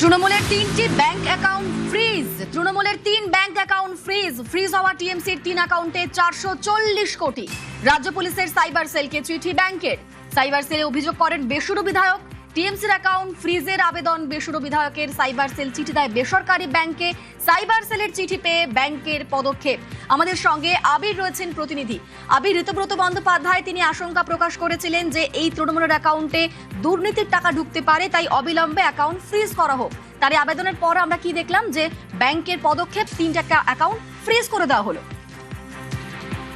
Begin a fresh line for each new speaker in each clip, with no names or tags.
তৃণমূলের 3টি bank account freeze. তৃণমূলের 3 ব্যাংক অ্যাকাউন্ট ফ্রিজ হওয়া টিএমসির 3 অ্যাকাউন্টে 440 কোটি। রাজ্য পুলিশের সাইবার সেলকে চিঠি ব্যাংকের। সাইবার সেলে অভিযোগ করেন বেসুরো বিধায়ক। টিএমসির অ্যাকাউন্ট ফ্রিজের আবেদন বেসুরো বিধায়কের। সাইবার সেল চিঠি দেয় বেসরকারি ব্যাংকে। সাইবার সেলের চিঠি পেয়ে ব্যাংকের পদক্ষেপ। আমাদের সঙ্গে আবির রয়েছেন প্রতিনিধি। আবির, ঋতব্রত বন্দ্যোপাধ্যায় তিনি আশঙ্কা প্রকাশ করেছিলেন যে এই তৃণমূলের অ্যাকাউন্টে দুর্নীতির টাকা ঢুকতে পারে, তাই অবিলম্বে অ্যাকাউন্ট ফ্রিজ করা হোক। তার আবেদনের পর আমরা কি দেখলাম যে ব্যাংকের পদক্ষেপ, 3টা অ্যাকাউন্ট ফ্রিজ করে দেওয়া হলো।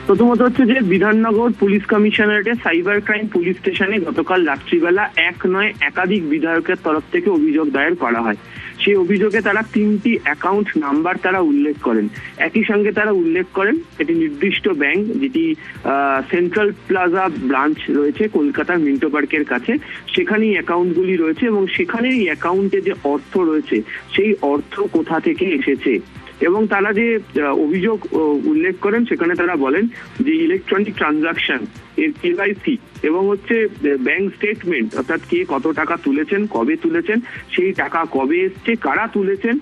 প্রথমত হচ্ছে যে বিধাননগর পুলিশ কমিশনারেটের সাইবার ক্রাইম পুলিশ স্টেশনে গতকাল রাত্রিবেলা এক নয় একাধিক বিধায়কের তরফ থেকে অভিযোগ দায়ের করা হয়। সেই অভিযোগে তারা 3টি অ্যাকাউন্ট নাম্বার তারা উল্লেখ করেন। একই সঙ্গে তারা উল্লেখ করেন একটি নির্দিষ্ট ব্যাংক, যেটি সেন্ট্রাল প্লাজা ব্রাঞ্চ রয়েছে কলকাতার মিন্টো পার্কের কাছে, সেখানেই অ্যাকাউন্টগুলি রয়েছে এবং সেখানে এই অ্যাকাউন্টে যে অর্থ রয়েছে সেই অর্থ কোথা থেকে এসেছে এবং তারা যে অভিযোগ উল্লেখ করেন সেখানে তারা বলেন যে ইলেকট্রনিক ট্রানজাকশন এর কেওয়াইসি এবং হচ্ছে ব্যাংক স্টেটমেন্ট, অর্থাৎ কে কত টাকা তুলেছেন, কবে তুলেছেন, সেই টাকা কবে এসছে, কারা তুলেছেন,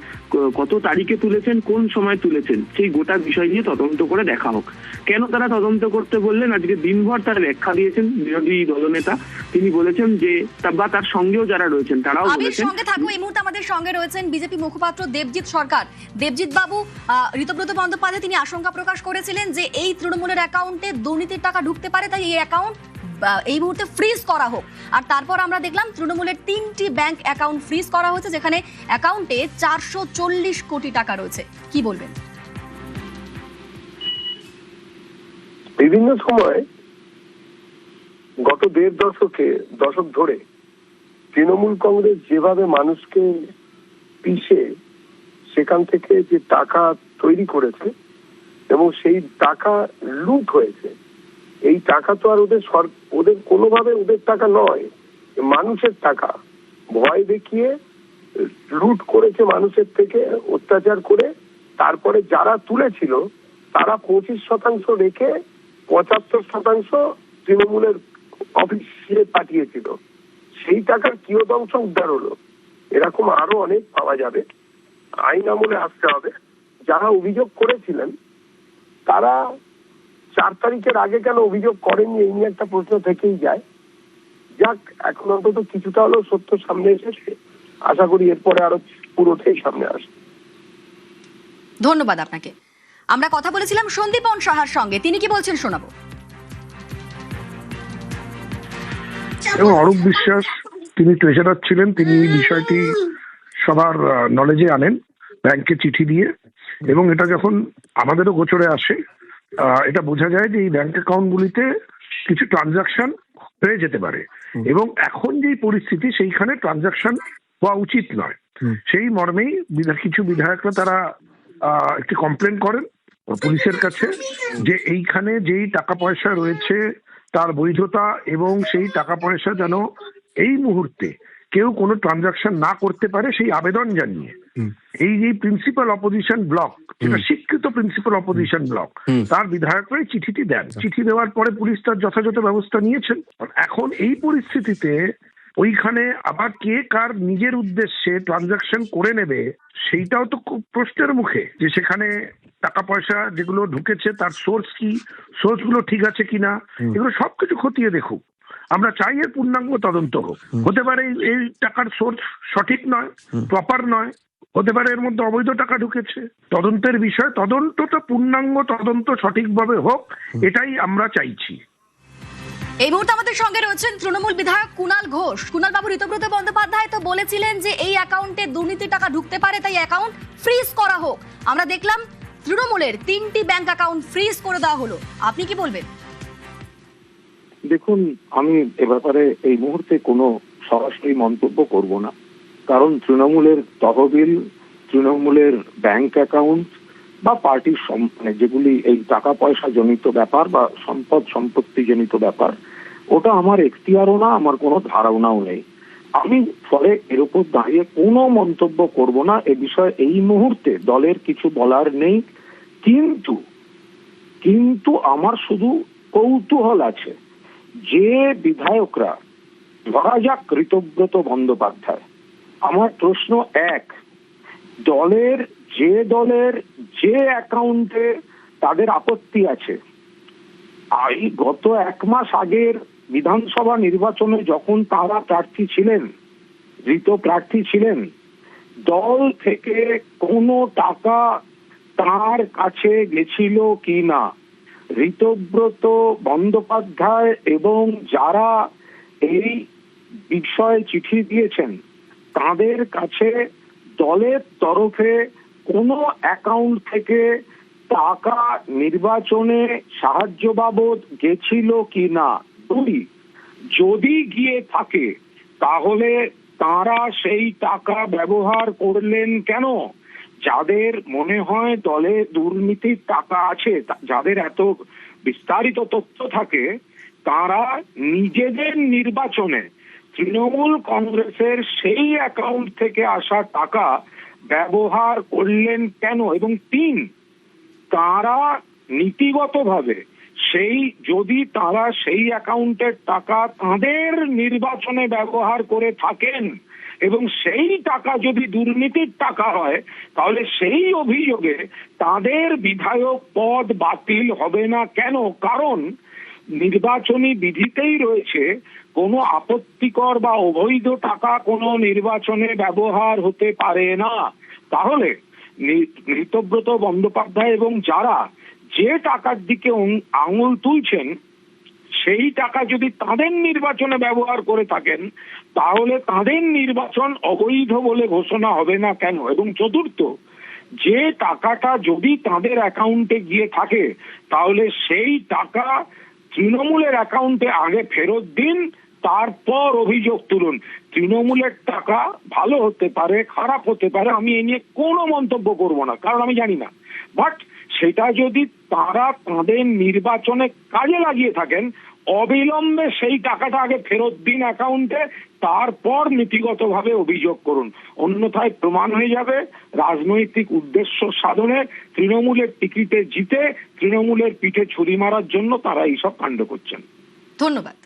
কত তারিখে তুলেছেন, কোন সময় তুলেছেন, সেই গোটা বিষয় নিয়ে তদন্ত করে দেখা হোক। কেন তারা তদন্ত করতে বললেন? আজকে দিনভর তার ব্যাখ্যা দিয়েছেন বিরোধী দলনেতা। তিনি বলেছেন যে বা তার সঙ্গেও যারা রয়েছেন তারাও বলেছেন।
সঙ্গে থাকো, এই মুহূর্তে আমাদের সঙ্গে রয়েছেন বিজেপি মুখপাত্র দেবজিৎ সরকার। দেবজিৎ বাবু, ঋতব্রত বন্দ্যোপাধ্যায় তিনি আশঙ্কা প্রকাশ করেছিলেন যে এই তৃণমূলের অ্যাকাউন্টে দুর্নীতির টাকা ঢুকতে পারে, তাই এই অ্যাকাউন্ট এই মুহূর্তে ফ্রিজ করা হোক। আর তারপর আমরা দেখলাম তৃণমূলের 3টি ব্যাংক অ্যাকাউন্ট ফ্রিজ করা হয়েছে, যেখানে অ্যাকাউন্টে 440 কোটি টাকা রয়েছে। কি বলবেন?
বিভিন্ন সময় গত দশক ধরে তৃণমূল কংগ্রেস যেভাবে মানুষকে পিষে সেখান থেকে যে টাকা তৈরি করেছে এবং সেই টাকা লুট হয়েছে, এই টাকা তো আর ওদের কোনোভাবে ওদের টাকা নয়, মানুষের টাকা। ভয় দেখিয়ে লুট করেছে মানুষের থেকে, অত্যাচার করে। তারপরে যারা তুলেছিল তারা 25% রেখে 75% তৃণমূলের অফিসে পাঠিয়েছিল। সেই টাকার কিয়দংশ উদ্ধার হলো। এরকম আরো অনেক পাওয়া যাবে। আইন আমলে আসতে হবে। যারা অভিযোগ করেছিলেন তারা 4 তারিখের আগে কেন অভিযোগ করেননি, এই নিয়ে একটা প্রশ্ন থেকেই যায়। যাক, এখন অন্তত কিছুটা হলেও সত্য সামনে এসেছে। আশা করি এরপরে আরো পুরোটাই সামনে আসবে।
ধন্যবাদ আপনাকে। আমরা কথা বলেছিলাম সন্দীপন সাহার সঙ্গে, তিনি কি বলছেন শোনাবো।
এবং অরূপ বিশ্বাস তিনি ট্রেজারার ছিলেন, তিনি এই বিষয়টি সবার নলেজে আনেন ব্যাংকে চিঠি দিয়ে, এবং এটা যখন আমাদেরও গোচরে আসে এটা বোঝা যায় যে এই ব্যাংক অ্যাকাউন্টগুলিতে কিছু ট্রানজাকশন হয়ে যেতে পারে এবং এখন যেই পরিস্থিতি সেইখানে ট্রানজাকশন হওয়া উচিত নয়। সেই মর্মেই কিছু বিধায়করা তারা একটি কমপ্লেন করেন পুলিশের কাছে যে এইখানে যেই টাকা পয়সা রয়েছে তার বৈধতা এবং সেই টাকা পয়সা যেন এই মুহূর্তে কেউ কোনো ট্রানজাকশন না করতে পারে সেই আবেদন জানিয়ে এই যে প্রিন্সিপাল অপোজিশন ব্লক, যেটা স্বীকৃত প্রিন্সিপাল অপোজিশন ব্লক, তার বিধায়করাই চিঠিটি দেন। চিঠি দেওয়ার পরে পুলিশ তার যথাযথ ব্যবস্থা নিয়েছেন। এখন এই পরিস্থিতিতে ওইখানে আবার কে কার নিজের উদ্দেশ্যে ট্রানজাকশন করে নেবে সেইটাও তো খুব প্রশ্নের মুখে, যে সেখানে টাকা পয়সা যেগুলো ঢুকেছে তার সোর্স কি, সোর্সগুলো ঠিক আছে কিনা, এগুলো সবকিছু খতিয়ে দেখুক। আমরা চাই এর পূর্ণাঙ্গ তদন্ত হোক। হতে পারে এই টাকার সোর্স সঠিক নয়, প্রপার নয়, হতে পারে এর মধ্যে অবৈধ টাকা ঢুকেছে। তদন্তের বিষয়, তদন্তটা পূর্ণাঙ্গ তদন্ত সঠিকভাবে হোক, এটাই আমরা চাইছি।
এই মুহূর্তে আমাদের সঙ্গে রয়েছেন তৃণমূল বিধায়ক কুণাল ঘোষ। কুণাল বাবু, ঋতব্রত বন্দ্যোপাধ্যায় তো বলেছিলেন যে এই অ্যাকাউন্টে দুর্নীতির টাকা ঢুকতে পারে, তাই অ্যাকাউন্ট ফ্রিজ করা হোক। আমরা দেখলাম তৃণমূলের 3টি ব্যাংক অ্যাকাউন্ট ফ্রিজ করে দেওয়া হলো। আপনি কি বলবেন?
দেখুন, আমি এ ব্যাপারে এই মুহূর্তে কোনো সরাসরি মন্তব্য করব না, কারণ তৃণমূলের তহবিল, তৃণমূলের ব্যাংক অ্যাকাউন্ট বা পার্টির যেগুলি এই টাকা পয়সা জনিত ব্যাপার বা সম্পত্তি জনিত ব্যাপার, ওটা আমার এখতিয়ারও না, আমার কোনো ধারণাও নেই। আমি ফলে এর উপর দাঁড়িয়ে কোনো মন্তব্য করব না। এ বিষয়ে এই মুহূর্তে দলের কিছু বলার নেই। কিন্তু আমার শুধু কৌতূহল আছে যে বিধায়করা, ধরা যাক ঋতব্রত বন্দ্যোপাধ্যায়, আমার প্রশ্ন এক, দলের যে অ্যাকাউন্টে তাদের আপত্তি আছে, এই গত 1 মাস আগের বিধানসভা নির্বাচনে যখন তারা প্রার্থী ছিলেন, ঋত প্রার্থী ছিলেন, দল থেকে কোনো টাকা তার কাছে গেছিল কি না, ঋতব্রত বন্দ্যোপাধ্যায় এবং যারা এই বিষয়ে চিঠি দিয়েছেন তাদের কাছে দলের তরফে কোনো অ্যাকাউন্ট থেকে টাকা নির্বাচনে সাহায্য বাবদ গেছিল কি না। 2, যদি গিয়ে থাকে তাহলে তারা সেই টাকা ব্যবহার করলেন কেন? যাদের মনে হয় দলে দুর্নীতির টাকা আছে, যাদের এত বিস্তারিত তথ্য থাকে, তারা নিজেদের নির্বাচনে তৃণমূল কংগ্রেসের সেই অ্যাকাউন্ট থেকে আসা টাকা ব্যবহার করলেন কেন? এবং 3, তারা নীতিগতভাবে যদি তারা সেই অ্যাকাউন্টের টাকা তাদের নির্বাচনে ব্যবহার করে থাকেন এবং সেই টাকা যদি দুর্নীতির টাকা হয়, তাহলে সেই অভিযোগে তাদের বিধায়ক পদ বাতিল হবে না কেন? কারণ নির্বাচনী বিধিতেই রয়েছে কোনো আপত্তিকর বা অবৈধ টাকা কোনো নির্বাচনে ব্যবহার হতে পারে না। তাহলে ঋতব্রত বন্দ্যোপাধ্যায় এবং যারা যে টাকার দিকে আঙুল তুলছেন, সেই টাকা যদি তাদের নির্বাচনে ব্যবহার করে থাকেন, তাহলে তাদের নির্বাচন অবৈধ বলে ঘোষণা হবে না কেন? এবং 4, যে টাকাটা যদি তাদের অ্যাকাউন্টে গিয়ে থাকে, তাহলে সেই টাকা তৃণমূলের অ্যাকাউন্টে আগে ফেরত দিন, তারপর অভিযোগ তুলুন। তৃণমূলের টাকা ভালো হতে পারে, খারাপ হতে পারে, আমি এ নিয়ে কোনো মন্তব্য করব না, কারণ আমি জানি না। বাট সেটা যদি তারা তাদের নির্বাচনে কাজে লাগিয়ে থাকেন, অবিলম্বে সেই টাকাটা আগে ফেরত দিন অ্যাকাউন্টে, তারপর নীতিগতভাবে অভিযোগ করুন। অন্যথায় প্রমাণ হয়ে যাবে রাজনৈতিক উদ্দেশ্য সাধনে তৃণমূলের টিকিটে জিতে তৃণমূলের পিঠে ছুরি মারার জন্য তারা এইসব কাণ্ড করছেন।
ধন্যবাদ।